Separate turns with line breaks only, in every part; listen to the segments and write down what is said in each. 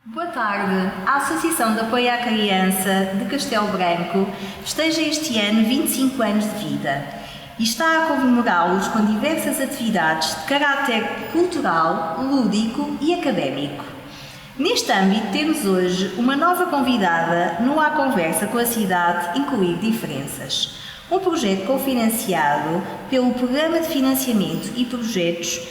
Boa tarde. A Associação de Apoio à Criança de Castelo Branco festeja este ano 25 anos de vida e está a comemorá-los com diversas atividades de caráter cultural, lúdico e académico. Neste âmbito, temos hoje uma nova convidada no A Conversa com a Cidade Incluir Diferenças, um projeto cofinanciado pelo Programa de Financiamento e Projetos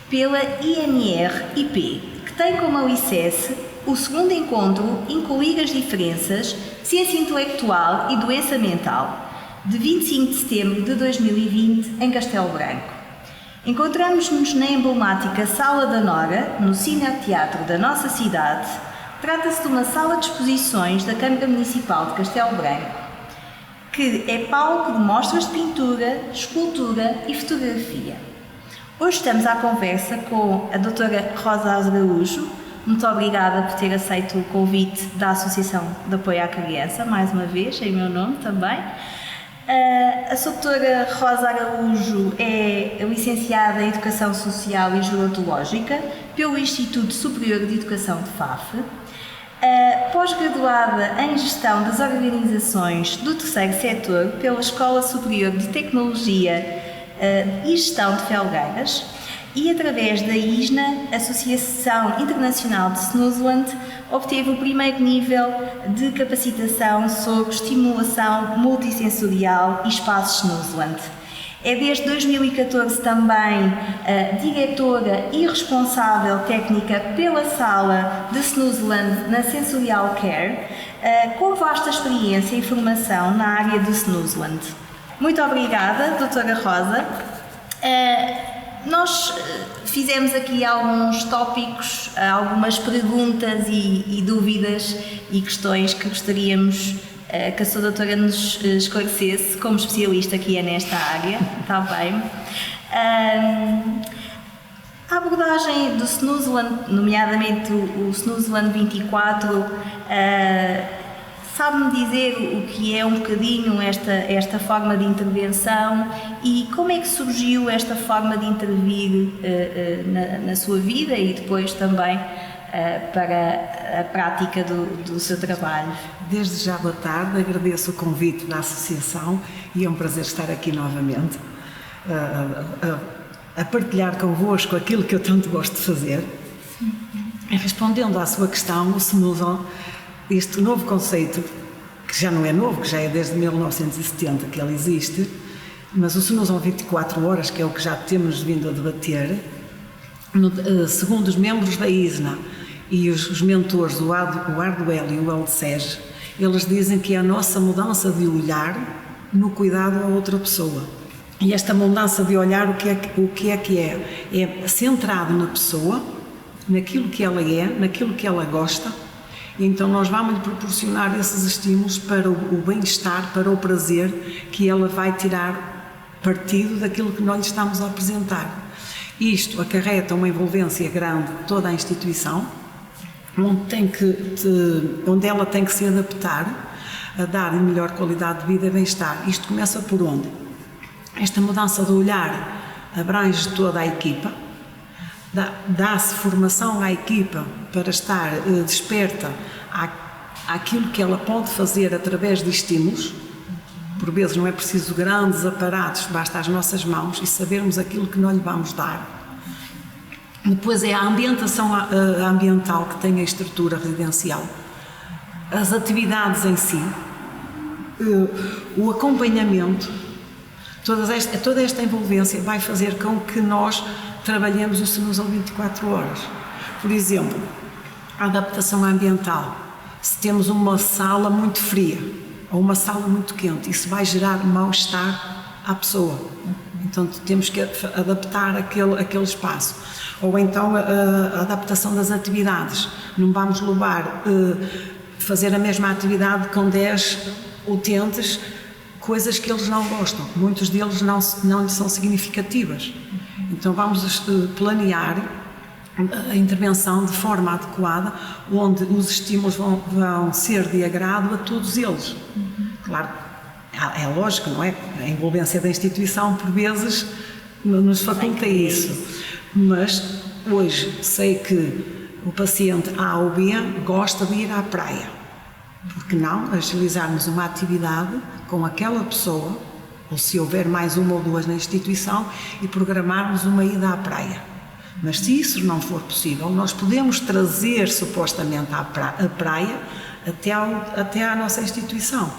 pela INR-IP, que tem como alicerce o segundo encontro Incluir as Diferenças, Ciência Intelectual e Doença Mental, de 25 de setembro de 2020, em Castelo Branco. Encontramos-nos na emblemática Sala da Nora, no Cineteatro da nossa cidade. Trata-se de uma sala de exposições da Câmara Municipal de Castelo Branco, que é palco de mostras de pintura, escultura e fotografia. Hoje estamos à conversa com a doutora Rosa Araújo. Muito obrigada por ter aceito o convite da Associação de Apoio à Criança, mais uma vez, em meu nome também. A doutora Rosa Araújo é licenciada em Educação Social e Gerontológica pelo Instituto Superior de Educação de Faf, pós-graduada em Gestão das Organizações do Terceiro Setor pela Escola Superior de Tecnologia e Gestão de Felgueiras, e através da ISNA, Associação Internacional de Snoozland, obteve o primeiro nível de capacitação sobre estimulação multissensorial e espaços Snoozland. É desde 2014 também diretora e responsável técnica pela sala de Snoozland na Sensorial Care, com vasta experiência e formação na área do Snoozland. Muito obrigada, doutora Rosa. Nós fizemos aqui alguns tópicos, algumas perguntas e dúvidas e questões que gostaríamos que a sua doutora nos esclarecesse, como especialista que é nesta área, está bem? A abordagem do Snoozland, nomeadamente o Snoozland 24, sabe-me dizer o que é um bocadinho esta forma de intervenção e como é que surgiu esta forma de intervir na sua vida e depois também para a prática do seu trabalho?
Desde já, boa tarde, agradeço o convite da Associação e é um prazer estar aqui novamente a partilhar convosco aquilo que eu tanto gosto de fazer. Respondendo à sua questão, o Snoozland, este novo conceito, que já não é novo, que já é desde 1970 que ele existe, mas o Snoozland 24 horas, que é o que já temos vindo a debater, segundo os membros da ISNA e os mentores, o Arduel e o LSEG, eles dizem que é a nossa mudança de olhar no cuidado a outra pessoa. E esta mudança de olhar, o que é? É centrado na pessoa, naquilo que ela é, naquilo que ela gosta. Então nós vamos lhe proporcionar esses estímulos para o bem-estar, para o prazer que ela vai tirar partido daquilo que nós lhe estamos a apresentar. Isto acarreta uma envolvência grande de toda a instituição, onde ela tem que se adaptar a dar melhor qualidade de vida e bem-estar. Isto começa por onde? Esta mudança de olhar abrange toda a equipa, dá-se formação à equipa para estar desperta àquilo que ela pode fazer através de estímulos. Por vezes não é preciso grandes aparatos, basta as nossas mãos e sabermos aquilo que nós lhe vamos dar. Depois é a ambientação ambiental que tem a estrutura residencial, as atividades em si, o acompanhamento, toda esta envolvência vai fazer com que nós trabalhemos o Snoozland 24 horas. Por exemplo, a adaptação ambiental. Se temos uma sala muito fria ou uma sala muito quente, isso vai gerar mal-estar à pessoa. Então temos que adaptar aquele espaço. Ou então a adaptação das atividades. Não vamos fazer a mesma atividade com 10 utentes, coisas que eles não gostam. Muitos deles não lhes são significativas. Então vamos planear a intervenção de forma adequada, onde os estímulos vão ser de agrado a todos eles. Claro, é lógico, não é? A envolvência da instituição, por vezes, nos faculta isso. Mas hoje sei que o paciente A ou B gosta de ir à praia. Por que não agilizarmos uma atividade com aquela pessoa, ou se houver mais uma ou duas na instituição, e programarmos uma ida à praia. Mas se isso não for possível, nós podemos trazer supostamente a praia até à nossa instituição.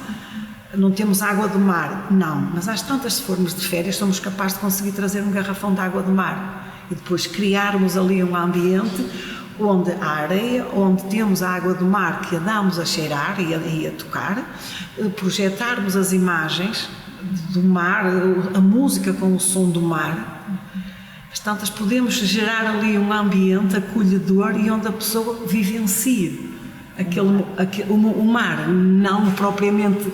Não temos água do mar? Não, mas às tantas, se formos de férias, somos capazes de conseguir trazer um garrafão de água do mar e depois criarmos ali um ambiente onde há areia, onde temos a água do mar que a damos a cheirar e a tocar, projetarmos as imagens do mar, a música com o som do mar. Às tantas, podemos gerar ali um ambiente acolhedor e onde a pessoa vivencie o mar, não propriamente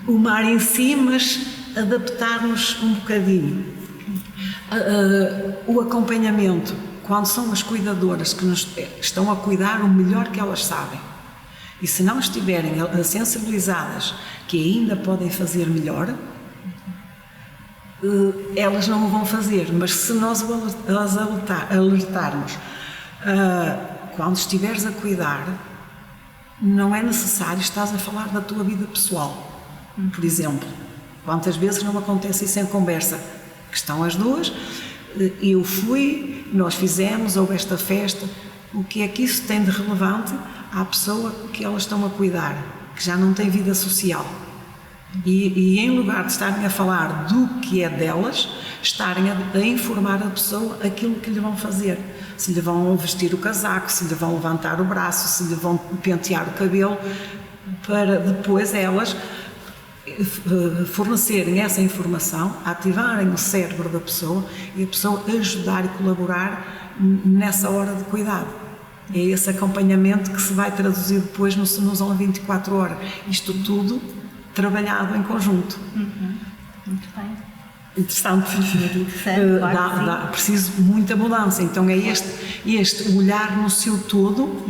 o mar em si, mas adaptar-nos um bocadinho. O acompanhamento, quando são as cuidadoras que nos estão a cuidar o melhor que elas sabem, e se não estiverem sensibilizadas que ainda podem fazer melhor, elas não o vão fazer, mas se nós as alertarmos, quando estiveres a cuidar, não é necessário estás a falar da tua vida pessoal. Por exemplo, quantas vezes não acontece isso em conversa? Que estão as duas, eu fui, nós fizemos, houve esta festa, o que é que isso tem de relevante à pessoa que elas estão a cuidar, que já não tem vida social? E em lugar de estarem a falar do que é delas, estarem a informar a pessoa aquilo que lhe vão fazer. Se lhe vão vestir o casaco, se lhe vão levantar o braço, se lhe vão pentear o cabelo, para depois elas fornecerem essa informação, ativarem o cérebro da pessoa e a pessoa ajudar e colaborar nessa hora de cuidado. É esse acompanhamento que se vai traduzir depois no SNUS 24 horas. Isto tudo trabalhado em conjunto.
Muito bem.
Interessante.
Claro,
preciso muita mudança. Então é este olhar no seu todo,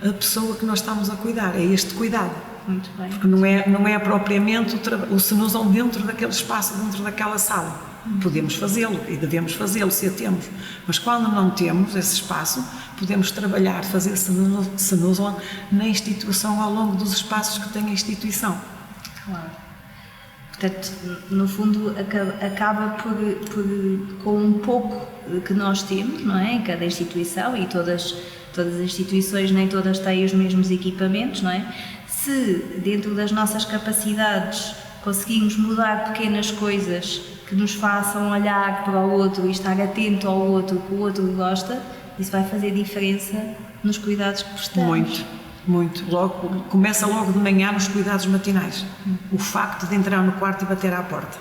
a pessoa que nós estamos a cuidar, é este cuidado.
Muito bem.
Porque não é propriamente o SNUS dentro daquele espaço, dentro daquela sala. Podemos fazê-lo e devemos fazê-lo se a temos, mas quando não temos esse espaço, podemos trabalhar, fazer SNUS na instituição ao longo dos espaços que tem a instituição.
Claro. Portanto, no fundo, acaba por com um pouco que nós temos, não é? Em cada instituição, e todas as instituições nem todas têm os mesmos equipamentos, não é? Se dentro das nossas capacidades conseguirmos mudar pequenas coisas que nos façam olhar para o outro e estar atento ao outro, que o outro gosta, isso vai fazer diferença nos cuidados que prestamos.
Muito. Começa logo de manhã nos cuidados matinais. O facto de entrar no quarto e bater à porta.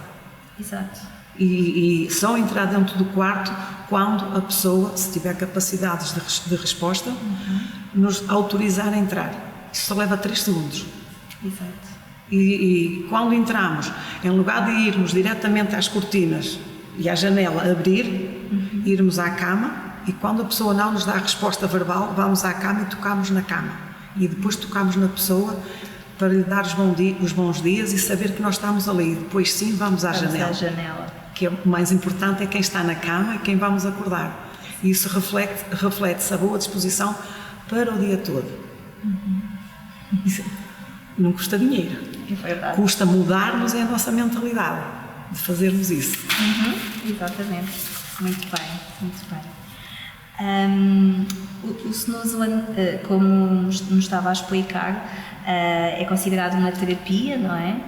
Exato.
E só entrar dentro do quarto quando a pessoa, se tiver capacidades de resposta, nos autorizar a entrar. Isso só leva 3 segundos.
Exato.
E quando entramos, em lugar de irmos diretamente às cortinas e à janela abrir, irmos à cama, e quando a pessoa não nos dá a resposta verbal, vamos à cama e tocamos na cama. E depois tocamos na pessoa para lhe dar os bons dias e saber que nós estamos ali. E depois sim vamos à janela. Que é o mais importante, é quem está na cama e quem vamos acordar. E isso reflete-se a boa disposição para o dia todo. Isso não custa dinheiro.
É verdade.
Custa mudarmos a nossa mentalidade de fazermos isso.
Exatamente. Muito bem, muito bem. O SNUS, como nos estava a explicar, é considerado uma terapia, não é?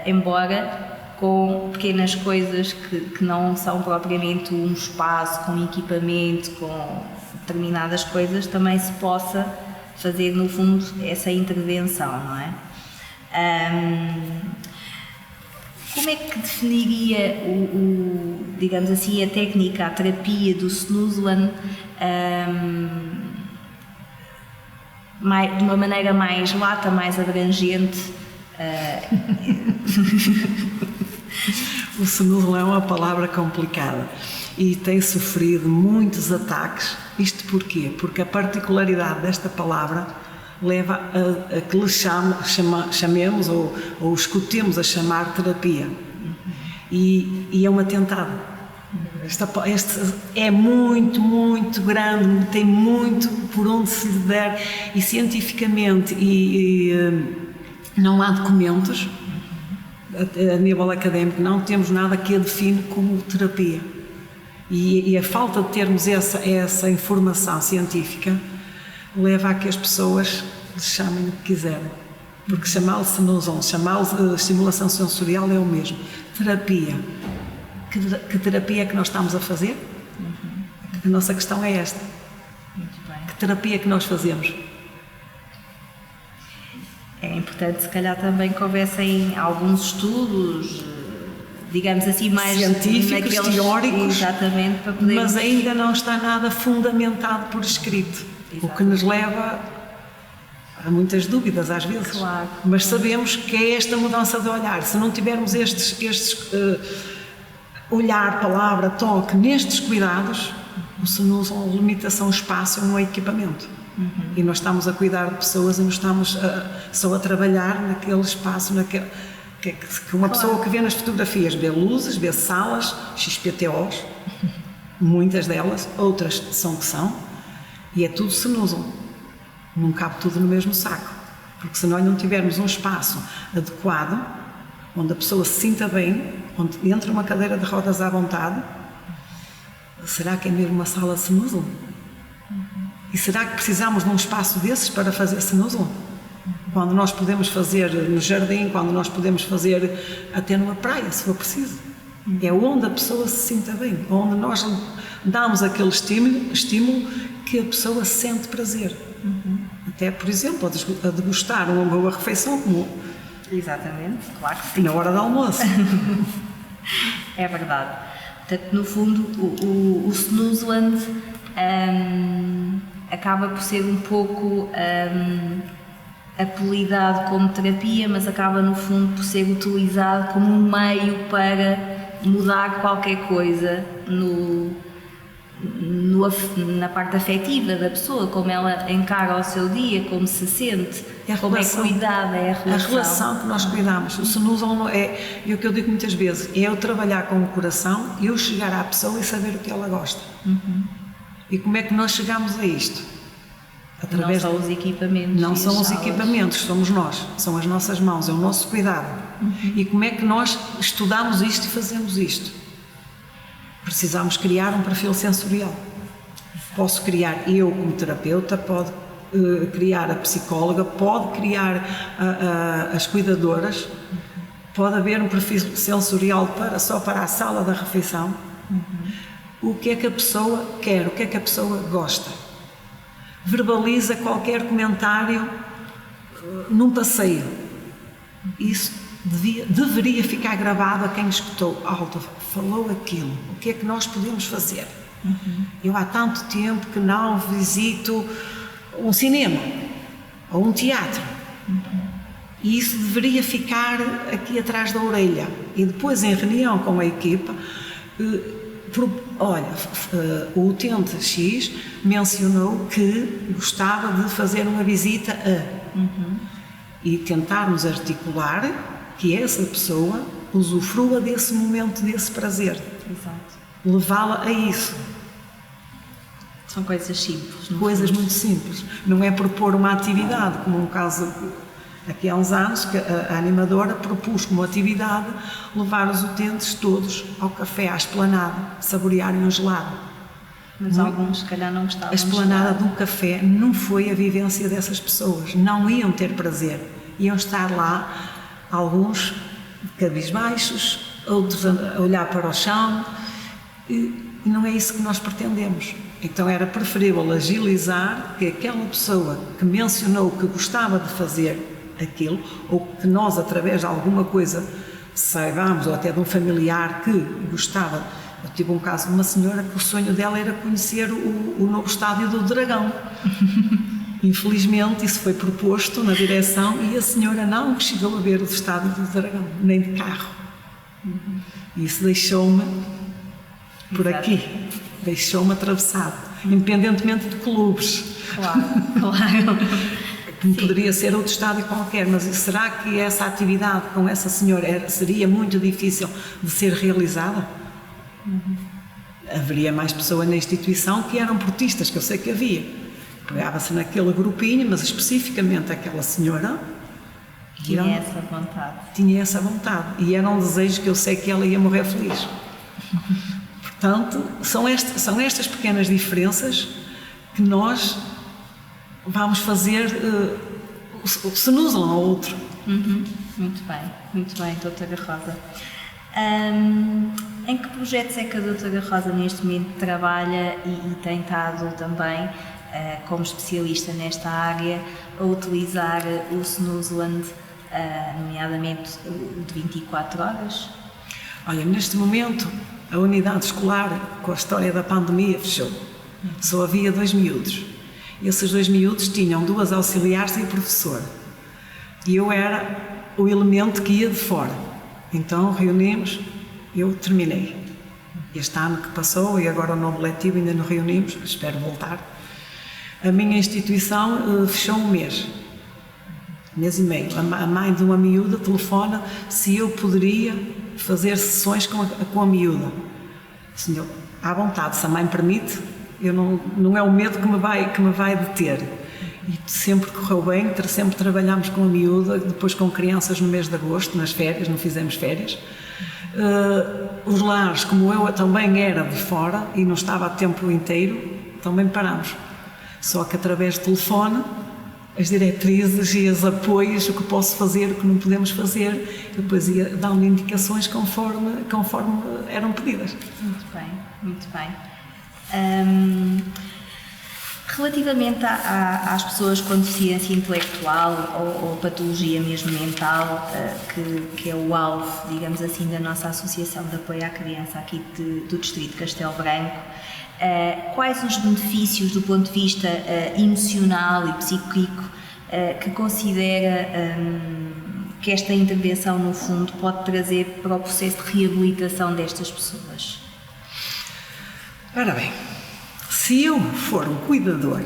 Embora com pequenas coisas que não são propriamente um espaço com equipamento, com determinadas coisas, também se possa fazer, no fundo, essa intervenção, não é? Como é que definiria digamos assim, a técnica, a terapia do SNUS de uma maneira mais lata, mais abrangente?
O SNUS é uma palavra complicada e tem sofrido muitos ataques. Isto porquê? Porque a particularidade desta palavra leva a que lhe chamemos ou escutemos a chamar terapia. E é um atentado. Este é muito, muito grande, tem muito por onde se lhe der, e cientificamente não há documentos a nível académico, não temos nada que a define como terapia. E a falta de termos essa informação científica leva a que as pessoas lhes chamem o que quiserem. Porque chamá-lo Snooze, chamá-lo estimulação sensorial é o mesmo. Terapia. Que terapia é que nós estamos a fazer? A nossa questão é esta.
Muito bem.
Que terapia é que nós fazemos?
É importante, se calhar, também que houvessem alguns estudos, digamos assim, mais
científicos, teóricos,
exatamente, para poder...
mas ainda não está nada fundamentado por escrito. Exatamente. O que nos leva a muitas dúvidas às vezes.
Claro.
Mas sabemos que é esta mudança de olhar. Se não tivermos estes olhar, palavra, toque, nestes cuidados, o Snooze limita-se a um espaço, a um equipamento. E nós estamos a cuidar de pessoas e não estamos só a trabalhar naquele espaço, que uma pessoa que vê nas fotografias vê luzes, vê salas, XPTOs, muitas delas, outras são que são, e é tudo Snooze. Não cabe tudo no mesmo saco, porque se nós não tivermos um espaço adequado, onde a pessoa se sinta bem, onde entra uma cadeira de rodas à vontade, será que é mesmo uma sala Snooze? E será que precisamos de um espaço desses para fazer Snooze? Quando nós podemos fazer no jardim, quando nós podemos fazer até numa praia, se for preciso. É onde a pessoa se sinta bem, onde nós damos aquele estímulo que a pessoa sente prazer. Até, por exemplo, a degustar uma boa refeição, como
exatamente, claro que sim.
Na hora do almoço.
É verdade. Portanto, no fundo, o Snoozeland acaba por ser um pouco apelidado como terapia, mas acaba no fundo por ser utilizado como um meio para mudar qualquer coisa na parte afetiva da pessoa, como ela encara o seu dia, como se sente, como é cuidada, é a
relação que nós cuidamos. O Snooze é o que eu digo muitas vezes, é eu trabalhar com o coração, eu chegar à pessoa e saber o que ela gosta. E como é que nós chegamos a isto?
Através não são os equipamentos.
Não são os equipamentos, somos nós, são as nossas mãos, é o nosso cuidado. E como é que nós estudamos isto e fazemos isto? Precisamos criar um perfil sensorial. Posso criar eu como terapeuta, pode criar a psicóloga, pode criar as cuidadoras, pode haver um perfil sensorial só para a sala da refeição. O que é que a pessoa quer, o que é que a pessoa gosta. Verbaliza qualquer comentário num passeio. Isso deveria ficar gravado a quem escutou. Alto, falou aquilo. O que é que nós podemos fazer? Eu há tanto tempo que não visito um cinema ou um teatro. E isso deveria ficar aqui atrás da orelha. E depois, em reunião com a equipa, olha, o utente X mencionou que gostava de fazer uma visita a... E tentarmos articular que essa pessoa usufrua desse momento, desse prazer.
Exato.
Levá-la a isso.
São coisas simples.
Coisas muito simples. Não é propor uma atividade, como um caso aqui há uns anos, que a animadora propôs como atividade levar os utentes todos ao café, à esplanada, saborearem um gelado.
Mas alguns, se calhar, não gostavam.
A esplanada do café não foi a vivência dessas pessoas. Não iam ter prazer. Iam estar lá, alguns cabisbaixos, outros a olhar para o chão. E não é isso que nós pretendemos. Então era preferível agilizar que aquela pessoa que mencionou que gostava de fazer aquilo, ou que nós, através de alguma coisa, saibamos, ou até de um familiar que gostava. Eu tive um caso de uma senhora que o sonho dela era conhecer o novo estádio do Dragão. Infelizmente, isso foi proposto na direção e a senhora não chegou a ver o estádio do Dragão, nem de carro. Isso deixou-me por aqui, deixou-me atravessado, independentemente de clubes.
Claro, claro.
Poderia ser outro estádio qualquer, mas será que essa atividade com essa senhora seria muito difícil de ser realizada? Haveria mais pessoas na instituição que eram portistas, que eu sei que havia. Pegava-se naquele grupinho, mas especificamente aquela senhora
tinha essa vontade.
Tinha essa vontade. E era um desejo que eu sei que ela ia morrer feliz. Portanto, são estas pequenas diferenças que nós vamos fazer se nos um ao outro.
Muito bem, doutora Rosa. Em que projetos é que a doutora Rosa neste momento trabalha e tem estado também, como especialista nesta área, a utilizar o Snoozeland, nomeadamente o de 24 horas?
Olha, neste momento a unidade escolar, com a história da pandemia, fechou. Só havia 2 miúdos. Esses 2 miúdos tinham 2 auxiliares e o professor. E eu era o elemento que ia de fora. Então reunimos, eu terminei. Este ano que passou e agora o novo letivo ainda não reunimos, espero voltar. A minha instituição fechou um mês e meio. A mãe de uma miúda telefona se eu poderia fazer sessões com a miúda. Senhor, à vontade, se a mãe permite, não é o medo que me vai deter. E sempre correu bem, sempre trabalhámos com a miúda, depois com crianças no mês de agosto, nas férias, não fizemos férias. Os lares, como eu também era de fora e não estava a tempo inteiro, também parámos. Só que através do telefone, as diretrizes e os apoios, o que posso fazer, o que não podemos fazer, depois ia dando indicações conforme eram pedidas.
Muito bem. Relativamente às pessoas com deficiência intelectual ou patologia mesmo mental, que é o alvo, digamos assim, da nossa Associação de Apoio à Criança aqui do Distrito de Castelo Branco, quais os benefícios do ponto de vista emocional e psíquico que considera que esta intervenção, no fundo, pode trazer para o processo de reabilitação destas pessoas?
Ora bem, se eu for um cuidador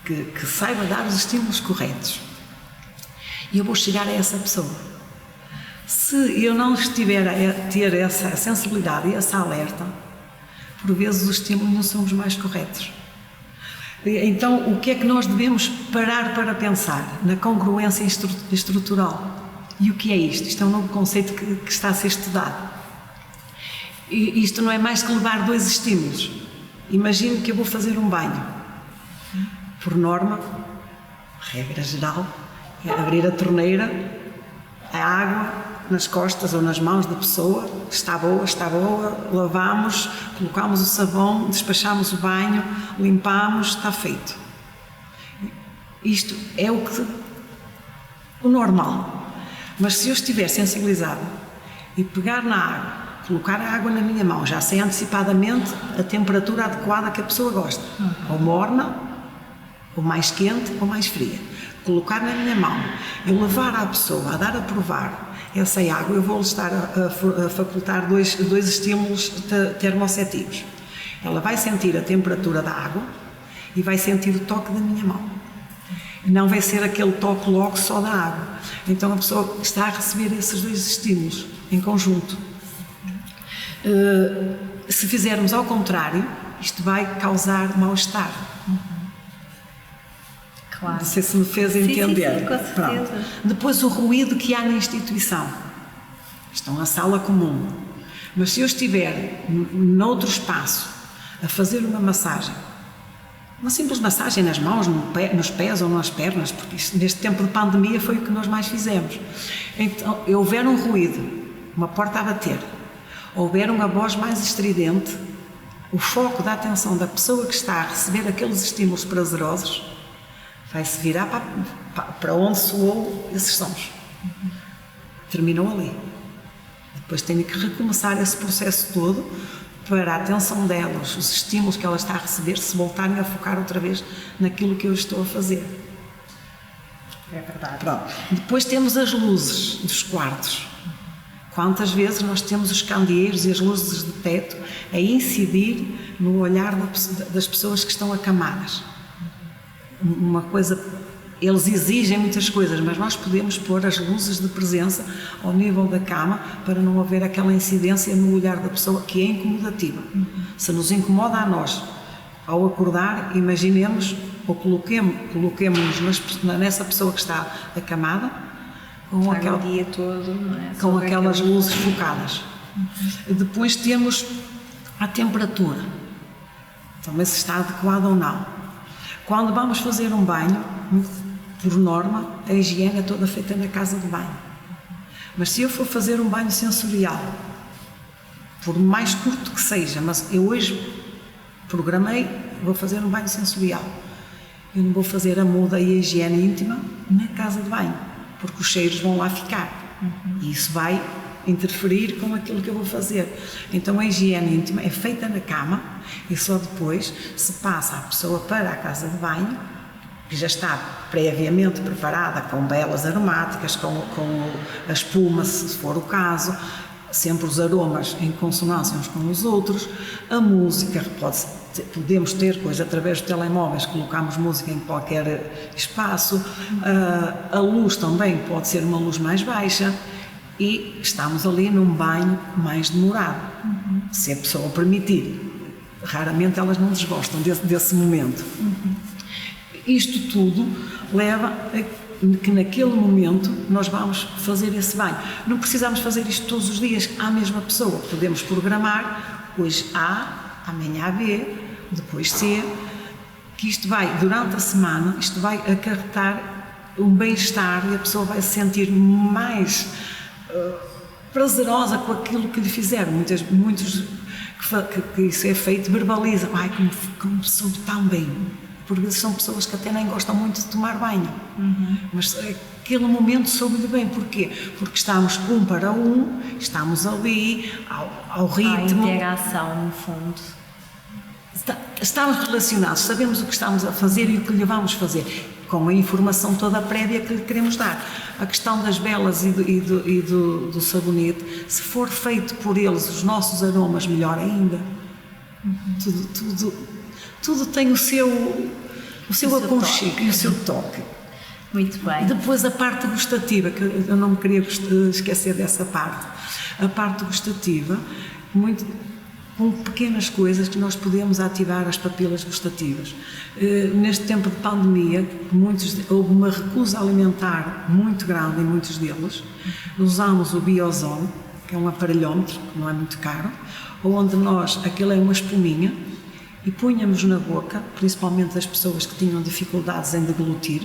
que saiba dar os estímulos corretos, eu vou chegar a essa pessoa. Se eu não estiver a ter essa sensibilidade e essa alerta, por vezes os estímulos não são os mais corretos. Então, o que é que nós devemos parar para pensar? Na congruência estrutural. E o que é isto? Isto é um novo conceito que está a ser estudado. E isto não é mais que levar 2 estímulos. Imagine que eu vou fazer um banho. Por norma, regra geral, é abrir a torneira, a água nas costas ou nas mãos da pessoa, está boa, lavamos, colocamos o sabão, despachamos o banho, limpamos, está feito. Isto é o normal. Mas se eu estiver sensibilizado e pegar na água, colocar a água na minha mão, já sei antecipadamente a temperatura adequada que a pessoa gosta, ou morna, ou mais quente, ou mais fria. Colocar na minha mão e levar à pessoa a dar a provar essa água, eu vou estar a facultar dois estímulos termocetivos. Ela vai sentir a temperatura da água e vai sentir o toque da minha mão. Não vai ser aquele toque logo só da água. Então a pessoa está a receber esses 2 estímulos em conjunto. Se fizermos ao contrário, isto vai causar mal-estar.
Claro.
Não sei se me fez entender.
Sim, com certeza.
Pronto. Depois o ruído que há na instituição. Estão na sala comum. Mas se eu estiver noutro espaço a fazer uma massagem, uma simples massagem nas mãos, nos pés ou nas pernas, porque isto, neste tempo de pandemia foi o que nós mais fizemos. Então, houver um ruído, uma porta a bater, houver uma voz mais estridente, o foco da atenção da pessoa que está a receber aqueles estímulos prazerosos vai-se virar para onde soou esses sons. Terminou ali. Depois tenho que recomeçar esse processo todo para a atenção delas, os estímulos que ela está a receber, se voltarem a focar outra vez naquilo que eu estou a fazer.
É verdade.
Pronto. Depois temos as luzes dos quartos. Quantas vezes nós temos os candeeiros e as luzes de teto a incidir no olhar das pessoas que estão acamadas. Uma coisa eles exigem muitas coisas, mas nós podemos pôr as luzes de presença ao nível da cama para não haver aquela incidência no olhar da pessoa que é incomodativa. Se nos incomoda a nós, ao acordar, imaginemos ou coloquemos-nos nessa pessoa que está acamada com,
o dia todo, não é?
Com aquelas luzes focadas. Depois temos a temperatura, também se está adequada ou não. Quando vamos fazer um banho, por norma, a higiene é toda feita na casa de banho. Mas se eu for fazer um banho sensorial, por mais curto que seja, mas eu hoje programei, vou fazer um banho sensorial, eu não vou fazer a muda e a higiene íntima na casa de banho, porque os cheiros vão lá ficar. E isso vai interferir com aquilo que eu vou fazer. Então a higiene íntima é feita na cama e só depois se passa a pessoa para a casa de banho, que já está previamente preparada com velas aromáticas, com a espuma, se for o caso, sempre os aromas em consonância uns com os outros, a música, podemos ter coisa através dos telemóveis, colocamos música em qualquer espaço, a luz também pode ser uma luz mais baixa e estamos ali num banho mais demorado, se a pessoa permitir. Raramente elas não desgostam desse momento. Isto tudo leva a que naquele momento nós vamos fazer esse banho. Não precisamos fazer isto todos os dias à mesma pessoa. Podemos programar hoje A, amanhã B, depois C, que isto vai, durante a semana, isto vai acarretar um bem-estar e a pessoa vai se sentir mais prazerosa com aquilo que lhe fizeram. Muitos que isso é feito verbalizam, ai, como me soube tão bem. Por vezes são pessoas que até nem gostam muito de tomar banho, mas aquele momento soube-lhe bem. Porquê? Porque estamos um para um, estamos ali, ao ritmo.
A interação, no fundo.
Estamos relacionados, sabemos o que estamos a fazer e o que lhe vamos fazer, com a informação toda prévia que lhe queremos dar. A questão das velas e do sabonete, se for feito por eles os nossos aromas, melhor ainda. Tudo tem o seu aconchego e o seu toque.
Muito bem.
Depois a parte gustativa, que eu não me queria esquecer dessa parte. A parte gustativa, com pequenas coisas que nós podemos ativar as papilas gustativas. Neste tempo de pandemia, houve uma recusa alimentar muito grande em muitos deles. Usamos o Biozone, que é um aparelhómetro, que não é muito caro, onde aquilo é uma espuminha, e punhamos na boca, principalmente as pessoas que tinham dificuldades em deglutir,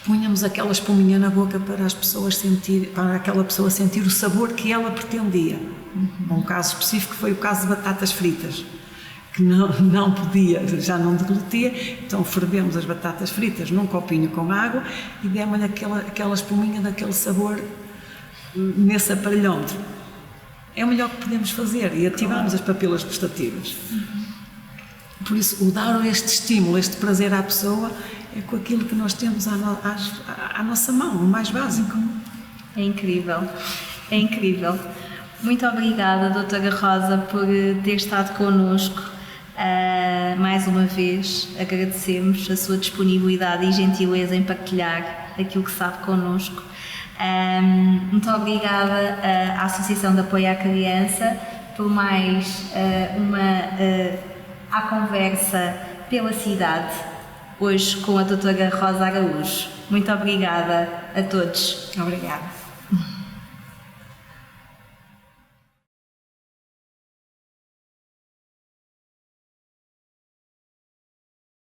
punhamos aquela espuminha na boca para aquela pessoa sentir o sabor que ela pretendia. Um caso específico foi o caso de batatas fritas, que não podia, já não deglutia, então fervemos as batatas fritas num copinho com água e demos-lhe aquela espuminha daquele sabor nesse aparelhómetro. É o melhor que podemos fazer e ativamos as papilas gustativas. Por isso, o dar este estímulo, este prazer à pessoa, é com aquilo que nós temos à nossa mão, o mais básico.
É incrível, é incrível. Muito obrigada, doutora Rosa, por ter estado connosco. Mais uma vez, agradecemos a sua disponibilidade e gentileza em partilhar aquilo que sabe connosco. Muito obrigada à Associação de Apoio à Criança por mais à conversa pela cidade, hoje com a doutora Rosa Araújo. Muito obrigada a todos.
Obrigada.